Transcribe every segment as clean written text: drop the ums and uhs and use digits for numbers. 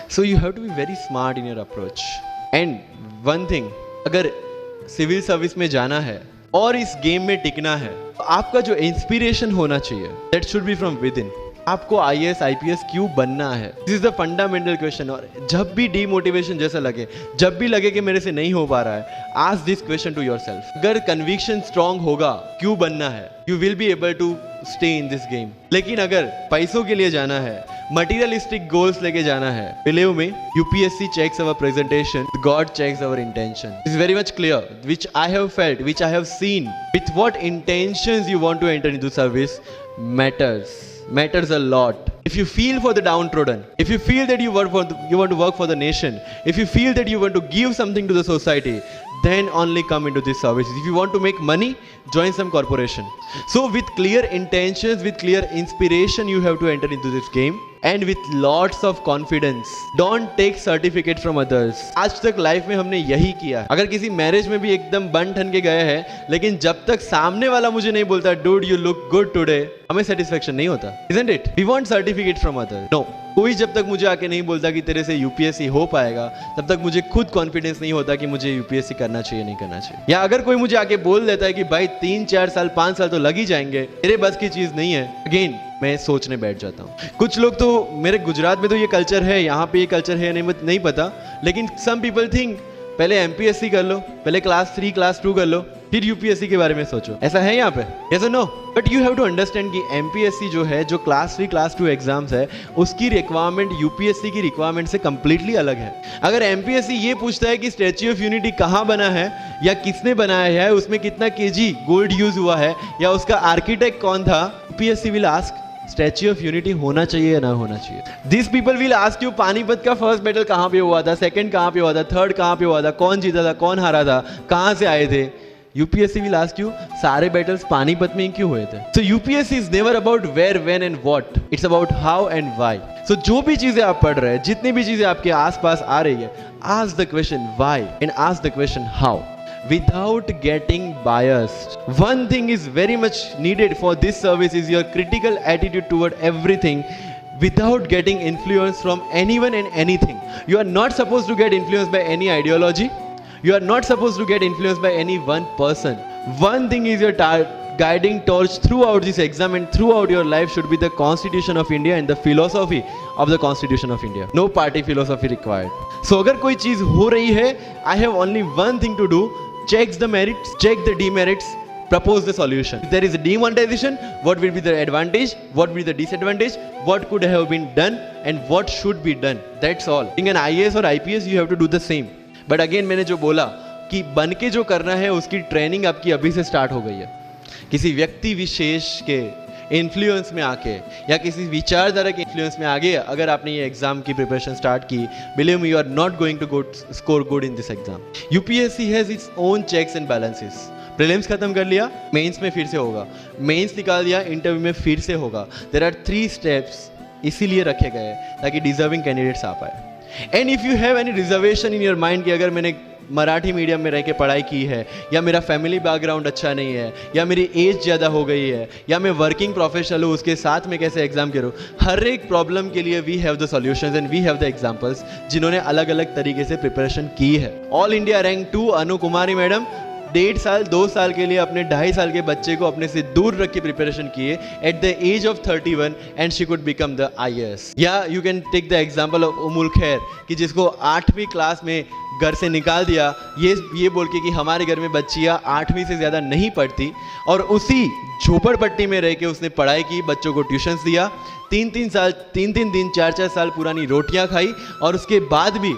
So you have to be very smart in your approach. And one thing, अगर civil service में जाना है और इस गेम में टिकना है, तो आपका जो इंस्पिरेशन होना चाहिए, that should be from within. आपको IAS IPS क्यों बनना है? This is the fundamental question. और जब भी डीमोटिवेशन जैसा लगे, जब भी लगे कि मेरे से नहीं हो पा रहा है, ask this question to yourself. अगर कन्विक्शन स्ट्रांग होगा क्यों बनना है, you will be able to stay in this game. लेकिन अगर पैसों के लिए जाना है, मटीरियलिस्टिक गोल्स लेके जाना है, believe me, UPSC checks our presentation, God checks our intention. It's very much clear, which I have felt, which I have seen. With what intentions you want to enter into service matters a lot. If you feel for the downtrodden, if you feel that you want to work for the nation, if you feel that you want to give something to the society, then only come into this service. If you want to make money, join some corporation. So with clear intentions, with clear inspiration, you have to enter into this game. And with lots of confidence. Don't take certificate from others. आज तक life में हमने यही किया है. अगर किसी marriage में भी एकदम बन ठन के गए हैं, लेकिन जब तक सामने वाला मुझे नहीं बोलता dude you look good today, हमें सेटिस्फेक्शन नहीं होता. Isn't it? We want certificate from others. No. कोई जब तक मुझे आके नहीं बोलता कि तेरे से UPSC हो पाएगा, तब तक मुझे खुद कॉन्फिडेंस नहीं होता कि मुझे UPSC करना चाहिए नहीं करना चाहिए. या अगर कोई मुझे आके बोल देता है कि भाई 3-4 साल 5 साल तो लग ही जाएंगे, तेरे बस की चीज नहीं है, अगेन मैं सोचने बैठ जाता हूँ. कुछ लोग तो मेरे गुजरात में तो ये कल्चर है, यहाँ पे ये कल्चर है नहीं पता, लेकिन सम पीपल थिंक पहले MPSC कर लो, पहले क्लास 3 क्लास 2 कर लो, फिर UPSC के बारे में सोचो. ऐसा है यहाँ पे? Yes or no? But you have to understand कि MPSC जो है, जो क्लास 3 क्लास 2 एग्जाम्स है, उसकी रिक्वायरमेंट UPSC की रिक्वायरमेंट से कंप्लीटली अलग है. अगर MPSC ये पूछता है कि स्टैच्यू ऑफ यूनिटी कहाँ बना है या किसने बनाया है, उसमें कितना kg गोल्ड यूज हुआ है या उसका आर्किटेक्ट कौन था, UPSC will ask statue of unity होना चाहिए या ना होना चाहिए. This people will ask you Panipat का फर्स्ट बैटल कहाँ पे हुआ था, सेकंड कहाँ पे हुआ था, थर्ड कहाँ पे हुआ था, कौन जीता था, कौन हारा था, कहाँ से आए थे. UPSC will ask you सारे बैटल्स पानीपत में क्यों हुए थे. So UPSC is never about where, when and what. It's about how and why. So जो भी चीजें आप पढ़ रहे हैं, जितनी भी चीजें आपके आसपास आ रही है, ask the question why and ask the question how. Without getting biased. One thing is very much needed for this service is your critical attitude toward everything without getting influence from anyone and anything. You are not supposed to get influenced by any ideology. You are not supposed to get influenced by any one person. One thing is your guiding torch throughout this exam and throughout your life should be the Constitution of India and the philosophy of the Constitution of India. No party philosophy required. So अगर कोई चीज हो रही है, I have only one thing to do. Check the merits, check the demerits, propose the solution. If there is a demonetization, what will be the advantage, what will be the disadvantage, what could have been done and what should be done. That's all. Being an IAS or IPS, you have to do the same. But again मैंने जो बोला कि बन के जो करना है उसकी ट्रेनिंग आपकी अभी से स्टार्ट हो गई है. किसी व्यक्ति विशेष के इन्फ्लुएंस में आके या किसी विचारधारा के इन्फ्लुएंस में आगे अगर आपने ये एग्जाम की प्रिपरेशन स्टार्ट की, believe me, you are not going to score good in this exam. UPSC has its own checks and balances. Prelims खत्म कर लिया, मेंस में फिर से होगा, मेंस निकाल दिया, इंटरव्यू में फिर से होगा. देयर आर 3 स्टेप्स इसीलिए रखे गए ताकि डिजर्विंग कैंडिडेट्स आ पाए. And if you have any reservation in your mind कि अगर मैंने मराठी मीडियम में रह के पढ़ाई की है या मेरा फैमिली बैकग्राउंड अच्छा नहीं है या मेरी एज ज़्यादा हो गई है या मैं वर्किंग प्रोफेशनल हूँ, उसके साथ में कैसे एग्जाम करूँ, हर एक प्रॉब्लम के लिए we have the solutions and we have the examples जिन्होंने अलग अलग तरीके से प्रिपरेशन की है. All India rank 2 Anu Kumari madam 1.5 साल 2 साल के लिए अपने 2.5 साल के बच्चे को अपने से दूर रख के प्रिपरेशन किए at the age of 31 and she could become the IAS. या you can take the example of Ummul Kher कि जिसको 8वीं क्लास में घर से निकाल दिया ये बोल के कि हमारे घर में बच्चियाँ 8वीं से ज़्यादा नहीं पढ़ती, और उसी झोपड़पट्टी में रह के उसने पढ़ाई की, बच्चों को ट्यूशन्स दिया, 3 दिन 4 साल पुरानी रोटियाँ खाई और उसके बाद भी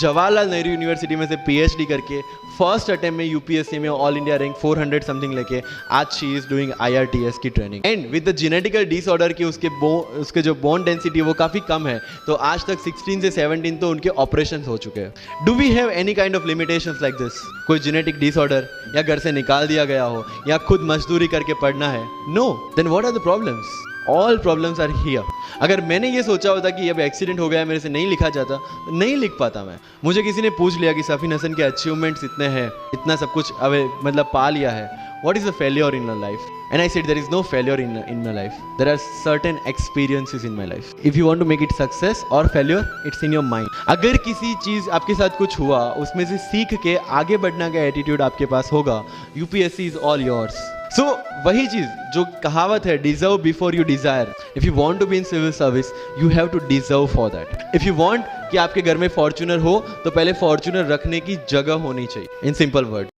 जवाहरलाल नेहरू यूनिवर्सिटी में से PhD करके फर्स्ट अटेम्प्ट में UPSC में ऑल इंडिया रैंक 400 समथिंग लेके आज शी इज डूइंग IRTS की training. And with the genetical disorder की उसके जो बोन डेंसिटी वो काफ़ी कम है, तो आज तक 16 से 17 तो उनके ऑपरेशन हो चुके हैं. Do we have any kind of limitations like this? कोई जेनेटिक डिसऑर्डर या घर से निकाल दिया गया हो या खुद मजदूरी करके पढ़ना है? No. Then what are the problems? All problems are here. अगर मैंने ये सोचा होता कि अब एक्सीडेंट हो गया मेरे से नहीं लिखा जाता, नहीं लिख पाता मैं. मुझे किसी ने पूछ लिया कि सफीन हसन के अचीवमेंट्स इतने हैं, इतना सब कुछ अब मतलब पा लिया है, what is a failure in your life? And I said, there is no failure in my life. There are certain experiences in my life. If you want to make it success or failure, it's in your mind. अगर किसी चीज़ आपके साथ कुछ हुआ, उसमें से सीख के आगे बढ़ना का एटीट्यूड आपके पास होगा, UPSC is all yours. So वही चीज़ जो कहावत है, deserve before you desire. If you want to be in civil service, you have to deserve for that. If you want कि आपके घर में Fortuner हो, तो पहले Fortuner रखने की जगह होनी चाहिए. In simple word.